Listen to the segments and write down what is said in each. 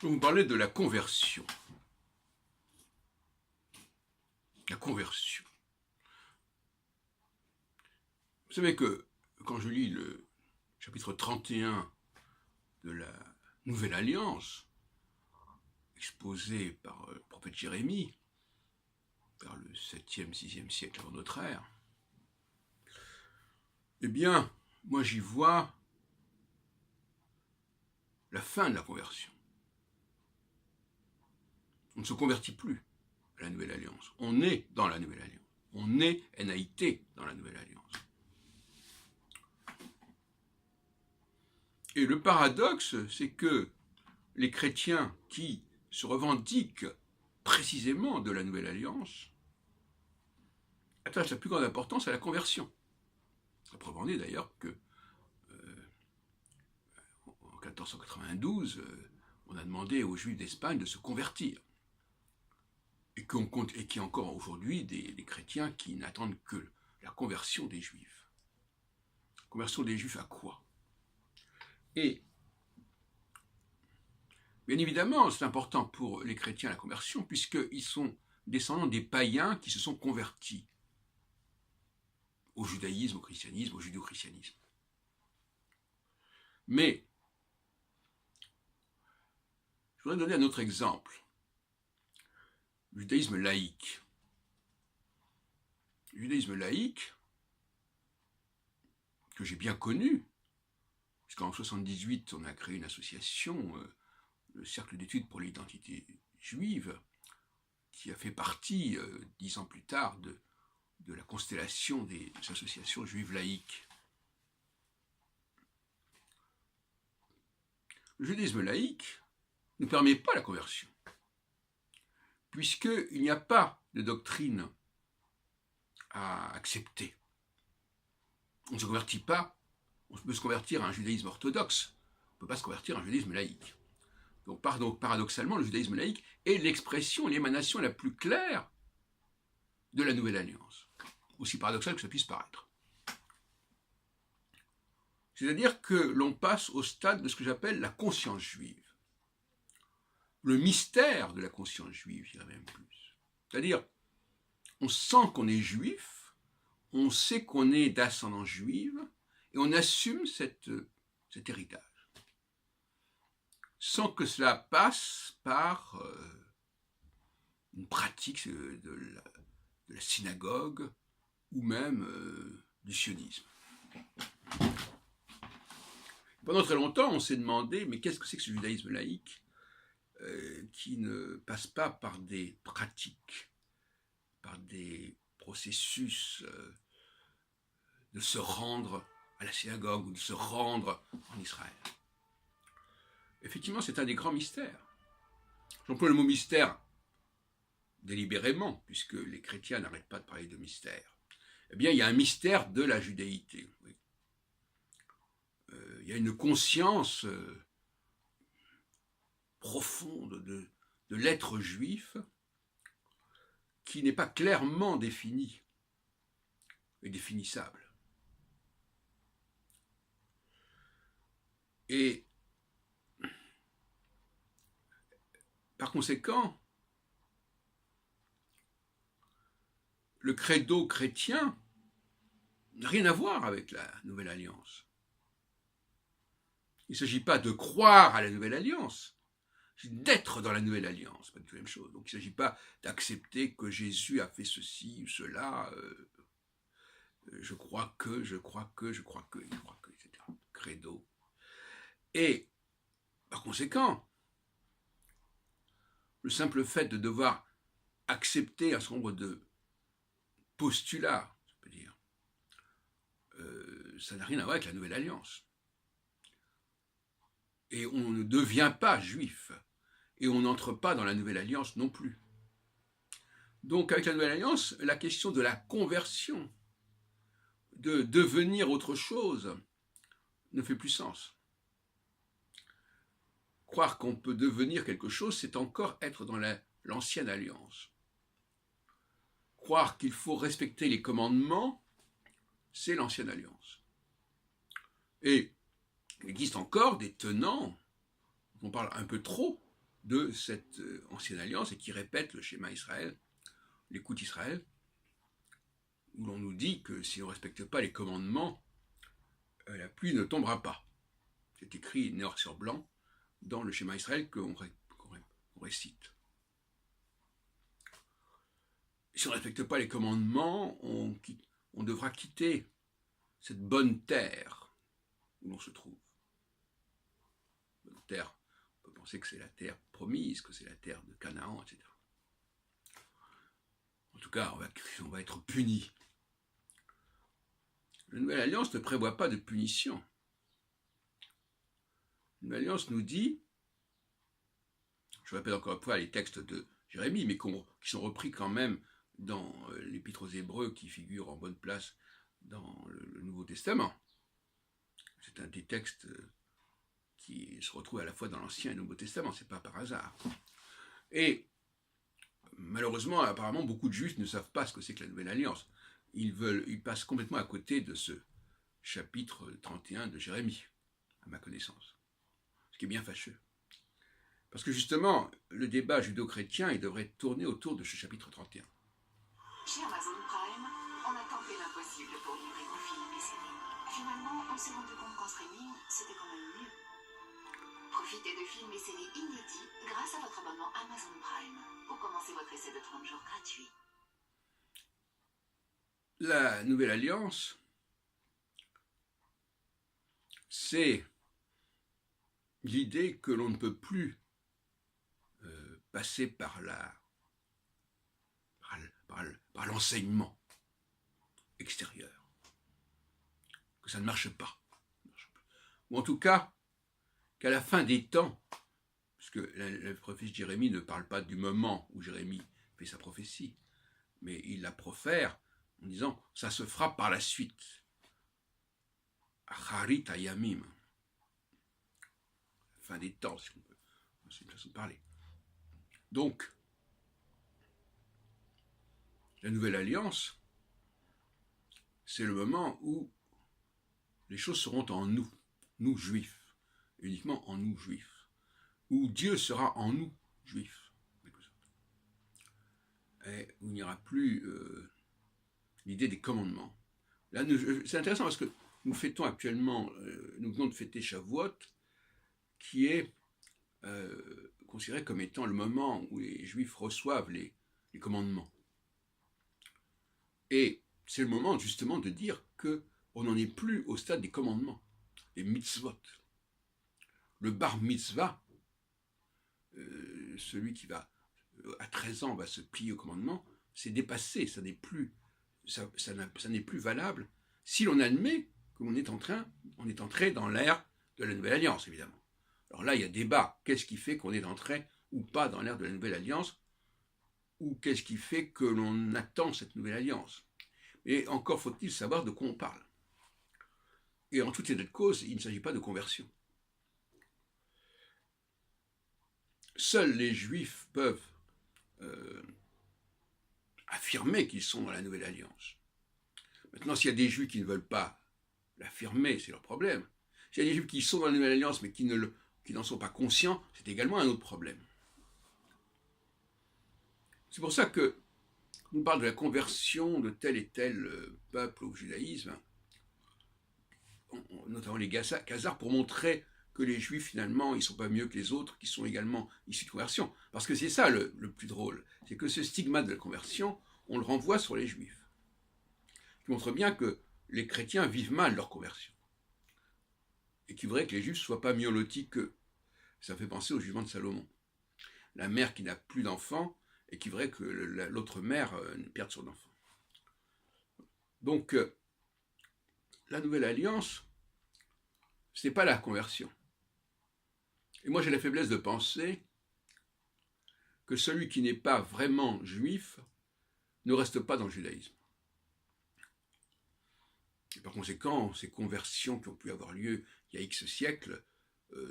Je vais vous parler de la conversion. La conversion. Vous savez que quand je lis le chapitre 31 de la Nouvelle Alliance, exposé par le prophète Jérémie, vers le 7e, 6e siècle avant notre ère, eh bien, moi j'y vois la fin de la conversion. On ne se convertit plus à la Nouvelle Alliance. On est dans la Nouvelle Alliance. On est NAIT dans la Nouvelle Alliance. Et le paradoxe, c'est que les chrétiens qui se revendiquent précisément de la Nouvelle Alliance attachent la plus grande importance à la conversion. La preuve en est d'ailleurs que en 1492, on a demandé aux Juifs d'Espagne de se convertir. Et qu'il y a encore aujourd'hui des chrétiens qui n'attendent que la conversion des Juifs. La conversion des Juifs à quoi? Et bien évidemment, c'est important pour les chrétiens la conversion, puisqu'ils sont descendants des païens qui se sont convertis au judaïsme, au christianisme, au judéo-christianisme. Mais, je voudrais donner un autre exemple. Le judaïsme laïque. Le judaïsme laïque, que j'ai bien connu, puisqu'en 1978, on a créé une association, le Cercle d'études pour l'identité juive, qui a fait partie, 10 ans plus tard, de la constellation des associations juives laïques. Le judaïsme laïque ne permet pas la conversion, puisqu'il n'y a pas de doctrine à accepter. On ne se convertit pas, on peut se convertir à un judaïsme orthodoxe, on ne peut pas se convertir à un judaïsme laïque. Donc paradoxalement, le judaïsme laïque est l'expression, l'émanation la plus claire de la Nouvelle Alliance, aussi paradoxal que ça puisse paraître. C'est-à-dire que l'on passe au stade de ce que j'appelle la conscience juive. Le mystère de la conscience juive, je dirais même plus. C'est-à-dire, on sent qu'on est juif, on sait qu'on est d'ascendance juive, et on assume cet héritage. Sans que cela passe par une pratique de la synagogue ou même du sionisme. Pendant très longtemps, on s'est demandé, mais qu'est-ce que c'est que ce judaïsme laïque qui ne passe pas par des pratiques, par des processus de se rendre à la synagogue ou de se rendre en Israël. Effectivement, c'est un des grands mystères. J'emploie le mot mystère délibérément, puisque les chrétiens n'arrêtent pas de parler de mystère. Eh bien, il y a un mystère de la judaïté. Oui. Il y a une conscience profonde de l'être juif qui n'est pas clairement définie et définissable. Et par conséquent, le credo chrétien n'a rien à voir avec la Nouvelle Alliance. Il ne s'agit pas de croire à la Nouvelle Alliance, c'est d'être dans la Nouvelle Alliance, pas du tout la même chose. Donc il ne s'agit pas d'accepter que Jésus a fait ceci ou cela, je crois que, etc. Credo. Et par conséquent, le simple fait de devoir accepter un certain nombre de postulats, je peux dire, ça n'a rien à voir avec la Nouvelle Alliance. Et on ne devient pas juif, et on n'entre pas dans la Nouvelle Alliance non plus. Donc avec la Nouvelle Alliance, la question de la conversion, de devenir autre chose, ne fait plus sens. Croire qu'on peut devenir quelque chose, c'est encore être dans l'ancienne alliance. Croire qu'il faut respecter les commandements, c'est l'ancienne alliance. Et il existe encore des tenants, on parle un peu trop, de cette ancienne alliance et qui répète le schéma Israël, l'écoute Israël, où l'on nous dit que si on ne respecte pas les commandements, la pluie ne tombera pas. C'est écrit noir sur blanc dans le schéma Israël qu'on récite. Si on ne respecte pas les commandements, on devra quitter cette bonne terre où l'on se trouve. Bonne terre, on peut penser que c'est la terre promise, que c'est la terre de Canaan, etc. En tout cas, on va être puni. La Nouvelle Alliance ne prévoit pas de punition. La Nouvelle Alliance nous dit, je répète encore une fois les textes de Jérémie, mais qui sont repris quand même dans l'Épître aux Hébreux qui figure en bonne place dans le Nouveau Testament. C'est un des textes qui se retrouve à la fois dans l'Ancien et le Nouveau Testament, c'est pas par hasard. Et malheureusement, apparemment, beaucoup de Juifs ne savent pas ce que c'est que la Nouvelle Alliance. Ils passent complètement à côté de ce chapitre 31 de Jérémie, à ma connaissance. Ce qui est bien fâcheux. Parce que justement, le débat judo-chrétien, il devrait tourner autour de ce chapitre 31. Chez Amazon Prime, on a tenté l'impossible pour livrer vos films et séries. Finalement, on s'est rendu compte qu'en streaming, c'était quand même mieux. Profitez de films et séries inédits grâce à votre abonnement Amazon Prime. Ou commencez votre essai de 30 jours gratuit. La Nouvelle Alliance, c'est l'idée que l'on ne peut plus passer par l'enseignement extérieur, que ça ne marche pas. Ou en tout cas, qu'à la fin des temps, puisque le prophète Jérémie ne parle pas du moment où Jérémie fait sa prophétie, mais il la profère en disant « ça se fera par la suite ». Acharit hayamim. Fin des temps, si on peut. C'est une façon de parler. Donc, la Nouvelle Alliance, c'est le moment où les choses seront en nous, nous juifs, uniquement en nous juifs, où Dieu sera en nous juifs, et où il n'y aura plus l'idée des commandements. Là, c'est intéressant parce que nous fêtons actuellement, nous venons de fêter Shavuot, qui est considéré comme étant le moment où les Juifs reçoivent les commandements. Et c'est le moment justement de dire qu'on n'en est plus au stade des commandements, des mitzvot. Le bar mitzvah, celui qui va, à 13 ans, va se plier au commandement, c'est dépassé, ça n'est plus valable si l'on admet que l'on est entré dans l'ère de la Nouvelle Alliance, évidemment. Alors là, il y a débat. Qu'est-ce qui fait qu'on est entré ou pas dans l'ère de la Nouvelle Alliance? Ou qu'est-ce qui fait que l'on attend cette Nouvelle Alliance? Et encore faut-il savoir de quoi on parle. Et en toute état de cause, il ne s'agit pas de conversion. Seuls les Juifs peuvent affirmer qu'ils sont dans la Nouvelle Alliance. Maintenant, s'il y a des Juifs qui ne veulent pas l'affirmer, c'est leur problème. S'il y a des Juifs qui sont dans la Nouvelle Alliance, mais qui n'en sont pas conscients, c'est également un autre problème. C'est pour ça que on parle de la conversion de tel et tel peuple au judaïsme, notamment les Khazars, pour montrer que les Juifs, finalement, ils ne sont pas mieux que les autres, qui sont également issus de conversion. Parce que c'est ça le plus drôle, c'est que ce stigmate de la conversion, on le renvoie sur les Juifs. Qui montre bien que les chrétiens vivent mal leur conversion. Et qu'il voudrait que les Juifs ne soient pas mieux lotis qu'eux. Ça fait penser au jugement de Salomon. La mère qui n'a plus d'enfants et qui voudrait que l'autre mère perde son enfant. Donc, la Nouvelle Alliance, ce n'est pas la conversion. Et moi, j'ai la faiblesse de penser que celui qui n'est pas vraiment juif ne reste pas dans le judaïsme. Et par conséquent, ces conversions qui ont pu avoir lieu il y a X siècles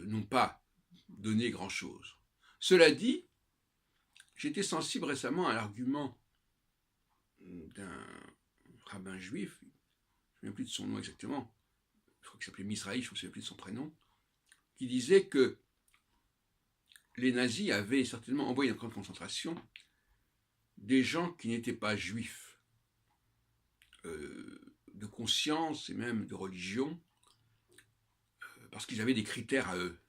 n'ont pas donné grand-chose. Cela dit, j'étais sensible récemment à l'argument d'un rabbin juif, je ne me souviens plus de son nom exactement, je crois qu'il s'appelait Misraï, je ne me souviens plus de son prénom, qui disait que les nazis avaient certainement envoyé dans le camp de concentration des gens qui n'étaient pas juifs, de conscience et même de religion, parce qu'ils avaient des critères à eux,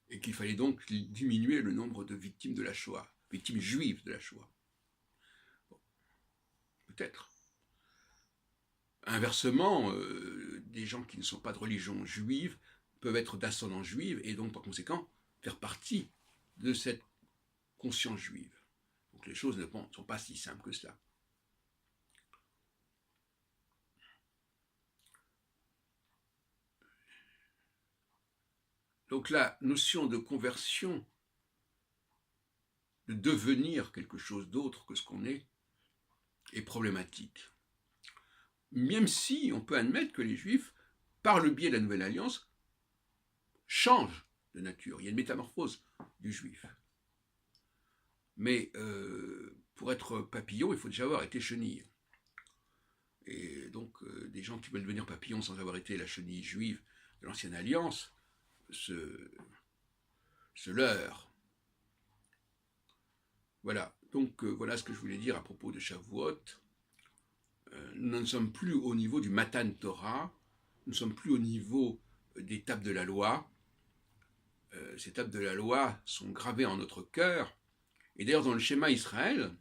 et qu'il fallait donc diminuer le nombre de victimes de la Shoah, victimes juives de la Shoah. Bon, peut-être. Inversement, des gens qui ne sont pas de religion juive peuvent être d'ascendance juive et donc par conséquent faire partie de cette conscience juive. Donc les choses ne sont pas si simples que cela. Donc la notion de conversion, de devenir quelque chose d'autre que ce qu'on est problématique. Même si on peut admettre que les Juifs, par le biais de la Nouvelle Alliance, changent de nature. Il y a une métamorphose du Juif. Mais pour être papillon, il faut déjà avoir été chenille. Et donc, des gens qui veulent devenir papillon sans avoir été la chenille juive de l'Ancienne Alliance se leurrent. Voilà, donc voilà ce que je voulais dire à propos de Shavuot. Nous ne sommes plus au niveau du Matan Torah, nous ne sommes plus au niveau des tables de la loi. Ces tables de la loi sont gravées en notre cœur. Et d'ailleurs, dans le schéma Israël,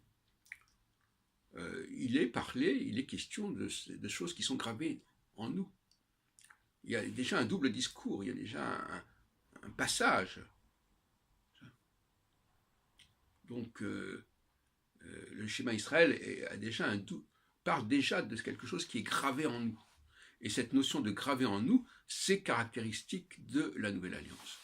il est question de choses qui sont gravées en nous. Il y a déjà un double discours, il y a déjà un passage. Donc, le schéma Israël parle déjà de quelque chose qui est gravé en nous. Et cette notion de gravé en nous, c'est caractéristique de la Nouvelle Alliance.